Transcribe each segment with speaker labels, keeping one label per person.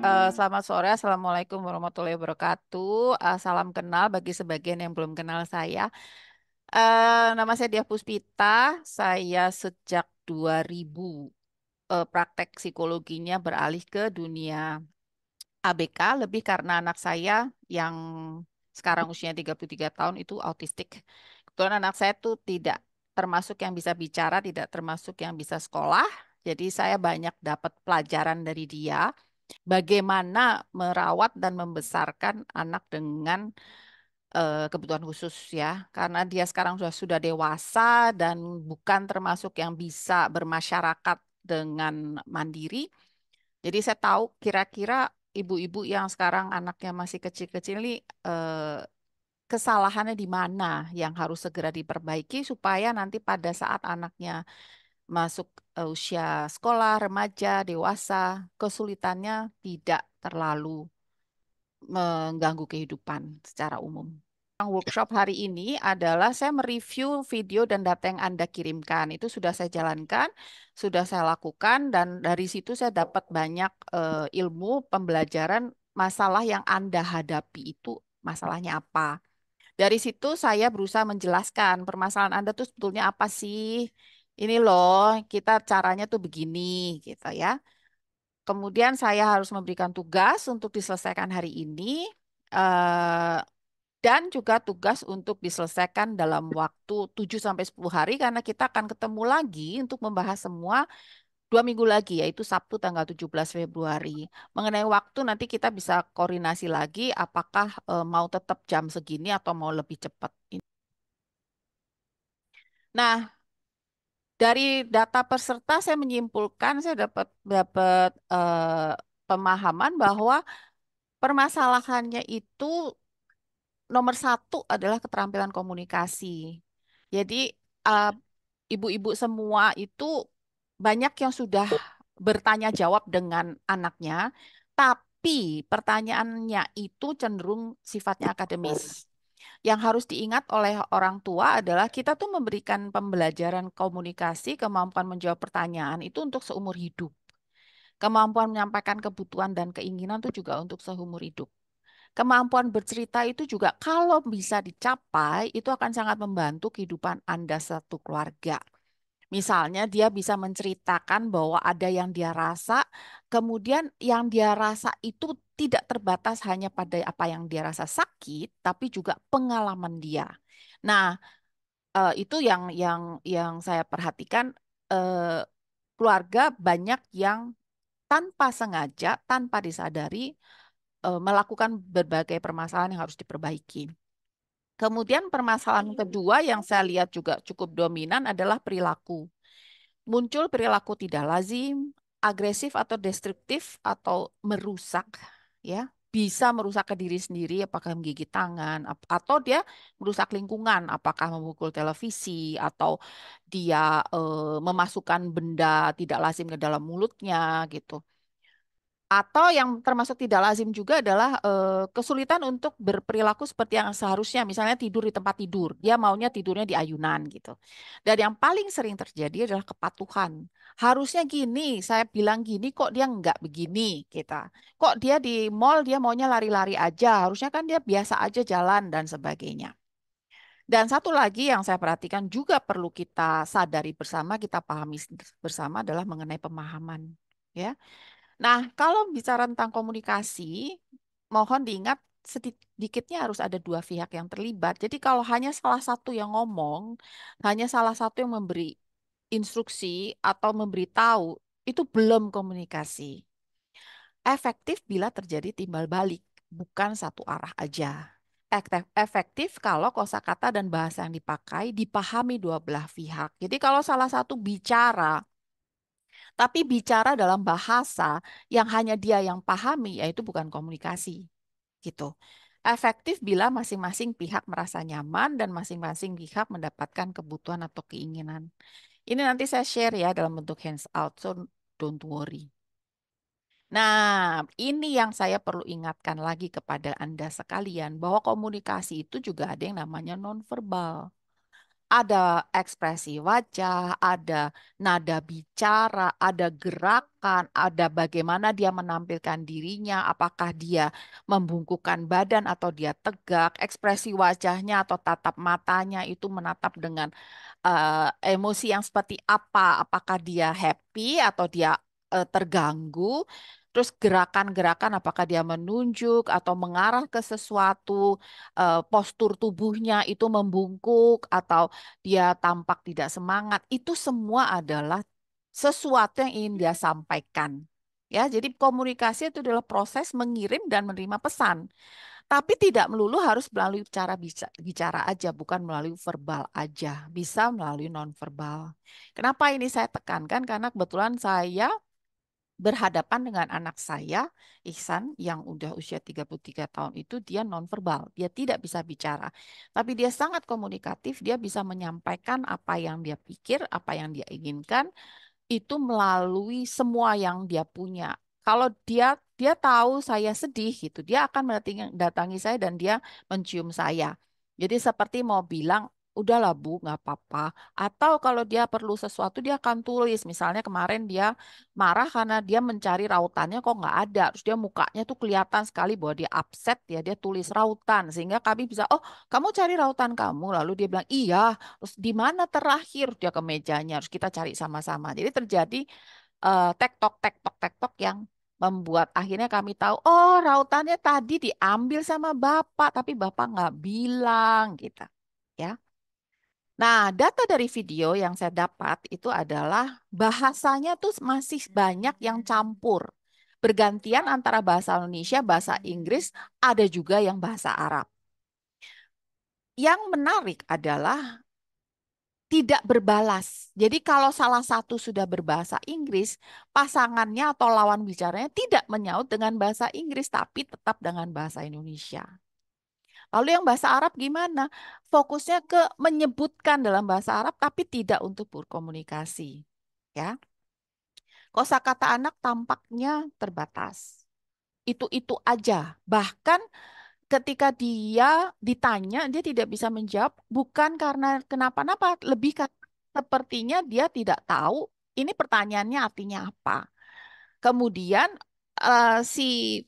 Speaker 1: Selamat sore, Assalamualaikum warahmatullahi wabarakatuh. Salam kenal bagi sebagian yang belum kenal saya. Nama saya Diah Puspita. Saya sejak 2000 praktek psikologinya beralih ke dunia ABK, lebih karena anak saya yang sekarang usianya 33 tahun itu autistik. Kebetulan anak saya tuh tidak termasuk yang bisa bicara, tidak termasuk yang bisa sekolah. Jadi saya banyak dapat pelajaran dari dia bagaimana merawat dan membesarkan anak dengan kebutuhan khusus ya. Karena dia sekarang sudah dewasa dan bukan termasuk yang bisa bermasyarakat dengan mandiri. Jadi saya tahu kira-kira ibu-ibu yang sekarang anaknya masih kecil-kecil ini kesalahannya di mana yang harus segera diperbaiki supaya nanti pada saat anaknya masuk usia sekolah, remaja, dewasa, kesulitannya tidak terlalu mengganggu kehidupan secara umum. Yang workshop hari ini adalah saya mereview video dan data yang Anda kirimkan. Itu sudah saya jalankan, sudah saya lakukan, dan dari situ saya dapat banyak ilmu pembelajaran masalah yang Anda hadapi itu masalahnya apa. Dari situ saya berusaha menjelaskan permasalahan Anda tuh sebetulnya apa sih? Ini loh, kita caranya tuh begini gitu ya. Kemudian saya harus memberikan tugas untuk diselesaikan hari ini eh, dan juga tugas untuk diselesaikan dalam waktu 7 sampai 10 hari karena kita akan ketemu lagi untuk membahas semua 2 minggu lagi yaitu Sabtu tanggal 17 Februari. Mengenai waktu nanti kita bisa koordinasi lagi apakah mau tetap jam segini atau mau lebih cepat. Nah, dari data peserta saya menyimpulkan saya dapat dapat pemahaman bahwa permasalahannya itu nomor satu adalah keterampilan komunikasi. Jadi uh, ibu-ibu semua itu banyak yang sudah bertanya jawab dengan anaknya, tapi pertanyaannya itu cenderung sifatnya akademis. Yang harus diingat oleh orang tua adalah kita tuh memberikan pembelajaran komunikasi, kemampuan menjawab pertanyaan itu untuk seumur hidup. Kemampuan menyampaikan kebutuhan dan keinginan itu juga untuk seumur hidup. Kemampuan bercerita itu juga kalau bisa dicapai, itu akan sangat membantu kehidupan Anda satu keluarga. Misalnya dia bisa menceritakan bahwa ada yang dia rasa, kemudian yang dia rasa itu tidak terbatas hanya pada apa yang dia rasa sakit, tapi juga pengalaman dia. Nah, itu yang saya perhatikan eh, keluarga banyak yang tanpa sengaja, tanpa disadari melakukan berbagai permasalahan yang harus diperbaiki. Kemudian permasalahan kedua yang saya lihat juga cukup dominan adalah perilaku. Muncul perilaku tidak lazim, agresif atau destruktif atau merusak, ya. Bisa merusak ke diri sendiri, apakah menggigit tangan, atau dia merusak lingkungan, apakah memukul televisi, atau dia memasukkan benda tidak lazim ke dalam mulutnya, gitu. Atau yang termasuk tidak lazim juga adalah kesulitan untuk berperilaku seperti yang seharusnya, misalnya tidur di tempat tidur. Dia maunya tidurnya di ayunan gitu. Dan yang paling sering terjadi adalah kepatuhan. Harusnya gini, saya bilang gini kok dia nggak begini kita. Kok dia di mall dia maunya lari-lari aja, harusnya kan dia biasa aja jalan dan sebagainya. Dan satu lagi yang saya perhatikan juga perlu kita sadari bersama, kita pahami bersama adalah mengenai pemahaman. Ya, nah, kalau bicara tentang komunikasi, mohon diingat sedikitnya harus ada dua pihak yang terlibat. Jadi kalau hanya salah satu yang ngomong, hanya salah satu yang memberi instruksi atau memberitahu, itu belum komunikasi. Efektif bila terjadi timbal balik, bukan satu arah aja. Efektif kalau kosakata dan bahasa yang dipakai dipahami dua belah pihak. Jadi kalau salah satu bicara tapi bicara dalam bahasa yang hanya dia yang pahami, yaitu bukan komunikasi, gitu. Efektif bila masing-masing pihak merasa nyaman dan masing-masing pihak mendapatkan kebutuhan atau keinginan. Ini nanti saya share ya dalam bentuk hands-out, so don't worry. Nah, ini yang saya perlu ingatkan lagi kepada Anda sekalian, bahwa komunikasi itu juga ada yang namanya nonverbal. Ada ekspresi wajah, ada nada bicara, ada gerakan, ada bagaimana dia menampilkan dirinya, apakah dia membungkukkan badan atau dia tegak, ekspresi wajahnya atau tatap matanya itu menatap dengan emosi yang seperti apa, apakah dia happy atau dia terganggu, terus gerakan-gerakan apakah dia menunjuk atau mengarah ke sesuatu, postur tubuhnya itu membungkuk atau dia tampak tidak semangat, itu semua adalah sesuatu yang ingin dia sampaikan. Ya, jadi komunikasi itu adalah proses mengirim dan menerima pesan. Tapi tidak melulu harus melalui cara bicara aja, bukan melalui verbal aja. Bisa melalui nonverbal. Kenapa ini saya tekankan? Karena kebetulan saya berhadapan dengan anak saya, Ihsan, yang udah usia 33 tahun itu, dia nonverbal. Dia tidak bisa bicara. Tapi dia sangat komunikatif, dia bisa menyampaikan apa yang dia pikir, apa yang dia inginkan, itu melalui semua yang dia punya. Kalau dia tahu saya sedih gitu, dia akan datangi saya dan dia mencium saya. Jadi seperti mau bilang, udahlah Bu, nggak apa-apa. Atau kalau dia perlu sesuatu, dia akan tulis. Misalnya kemarin dia marah karena dia mencari rautannya kok nggak ada. Terus dia mukanya tuh kelihatan sekali bahwa dia upset ya, dia tulis rautan. Sehingga kami bisa, oh kamu cari rautan kamu. Lalu dia bilang, iya. Terus di mana terakhir dia ke mejanya harus kita cari sama-sama. Jadi terjadi tektok yang membuat akhirnya kami tahu oh rautannya tadi diambil sama bapak tapi bapak nggak bilang gitu ya. Nah, data dari video yang saya dapat itu adalah bahasanya tuh masih banyak yang campur. Bergantian antara bahasa Indonesia, bahasa Inggris, ada juga yang bahasa Arab. Yang menarik adalah tidak berbalas. Jadi kalau salah satu sudah berbahasa Inggris, pasangannya atau lawan bicaranya tidak menyaut dengan bahasa Inggris, tapi tetap dengan bahasa Indonesia. Lalu yang bahasa Arab gimana? Fokusnya ke menyebutkan dalam bahasa Arab, tapi tidak untuk berkomunikasi. Ya, kosakata anak tampaknya terbatas. Itu aja. Bahkan ketika dia ditanya, dia tidak bisa menjawab, bukan karena kenapa-napa, lebih karena sepertinya dia tidak tahu ini pertanyaannya artinya apa. Kemudian si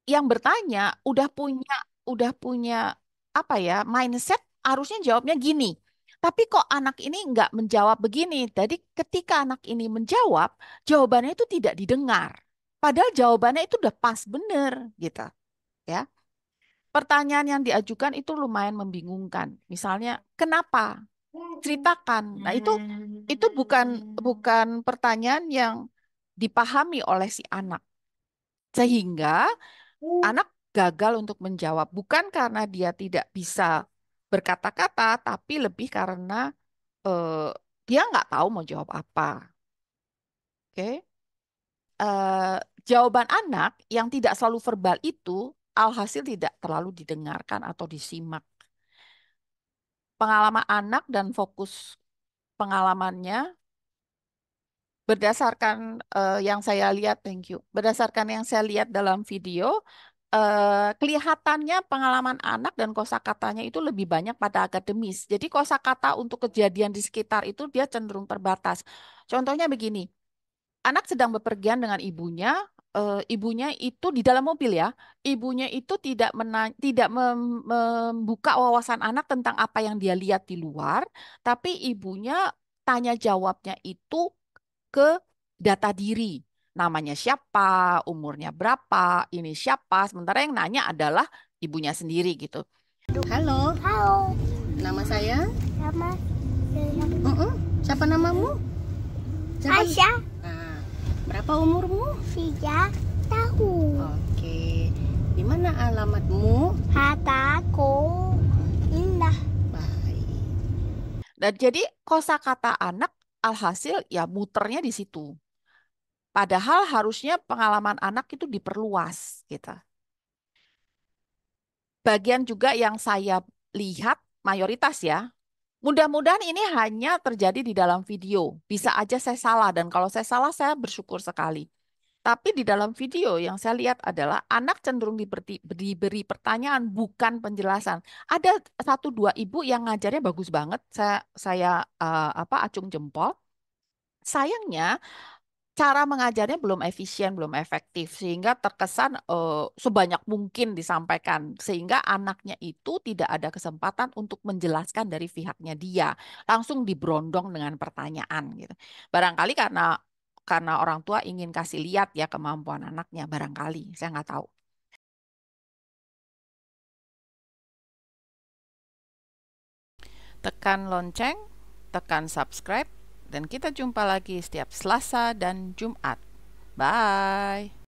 Speaker 1: yang bertanya udah punya apa ya mindset harusnya jawabnya gini. Tapi kok anak ini nggak menjawab begini. Jadi ketika anak ini menjawab, jawabannya itu tidak didengar. Padahal jawabannya itu udah pas bener gitu ya. Pertanyaan yang diajukan itu lumayan membingungkan. Misalnya, kenapa? Ceritakan. Nah, itu bukan bukan pertanyaan yang dipahami oleh si anak. Sehingga anak gagal untuk menjawab bukan karena dia tidak bisa berkata-kata, tapi lebih karena eh, dia nggak tahu mau jawab apa. Oke? Eh, jawaban anak yang tidak selalu verbal itu alhasil tidak terlalu didengarkan atau disimak. Pengalaman anak dan fokus pengalamannya berdasarkan yang saya lihat, thank you. Berdasarkan yang saya lihat dalam video, kelihatannya pengalaman anak dan kosakatanya itu lebih banyak pada akademis. Jadi kosakata untuk kejadian di sekitar itu dia cenderung terbatas. Contohnya begini, anak sedang bepergian dengan ibunya, ibunya itu di dalam mobil ya, ibunya itu tidak membuka wawasan anak tentang apa yang dia lihat di luar, tapi ibunya tanya jawabnya itu ke data diri. Namanya siapa, umurnya berapa, ini siapa. Sementara yang nanya adalah ibunya sendiri gitu.
Speaker 2: Halo,
Speaker 3: Halo,
Speaker 2: nama saya.
Speaker 3: nama
Speaker 2: Siapa namamu? Siapa?
Speaker 3: Aisyah,
Speaker 2: Nah, berapa umurmu?
Speaker 3: 3 tahun.
Speaker 2: Oke. Di mana alamatmu?
Speaker 3: Hataku indah.
Speaker 2: Baik.
Speaker 1: Dan jadi kosakata anak alhasil ya muternya di situ. Padahal harusnya pengalaman anak itu diperluas gitu. Bagian juga yang saya lihat mayoritas ya. Mudah-mudahan ini hanya terjadi di dalam video. Bisa aja saya salah dan kalau saya salah saya bersyukur sekali. Tapi di dalam video yang saya lihat adalah anak cenderung diberi pertanyaan bukan penjelasan. Ada satu dua ibu yang ngajarnya bagus banget. Saya acung jempol. Sayangnya cara mengajarnya belum efisien, belum efektif, sehingga terkesan sebanyak mungkin disampaikan, sehingga anaknya itu tidak ada kesempatan untuk menjelaskan dari pihaknya dia, langsung diberondong dengan pertanyaan gitu. Barangkali karena orang tua ingin kasih lihat ya kemampuan anaknya, barangkali, saya nggak tahu. Tekan lonceng, tekan subscribe, dan kita jumpa lagi setiap Selasa dan Jumat. Bye.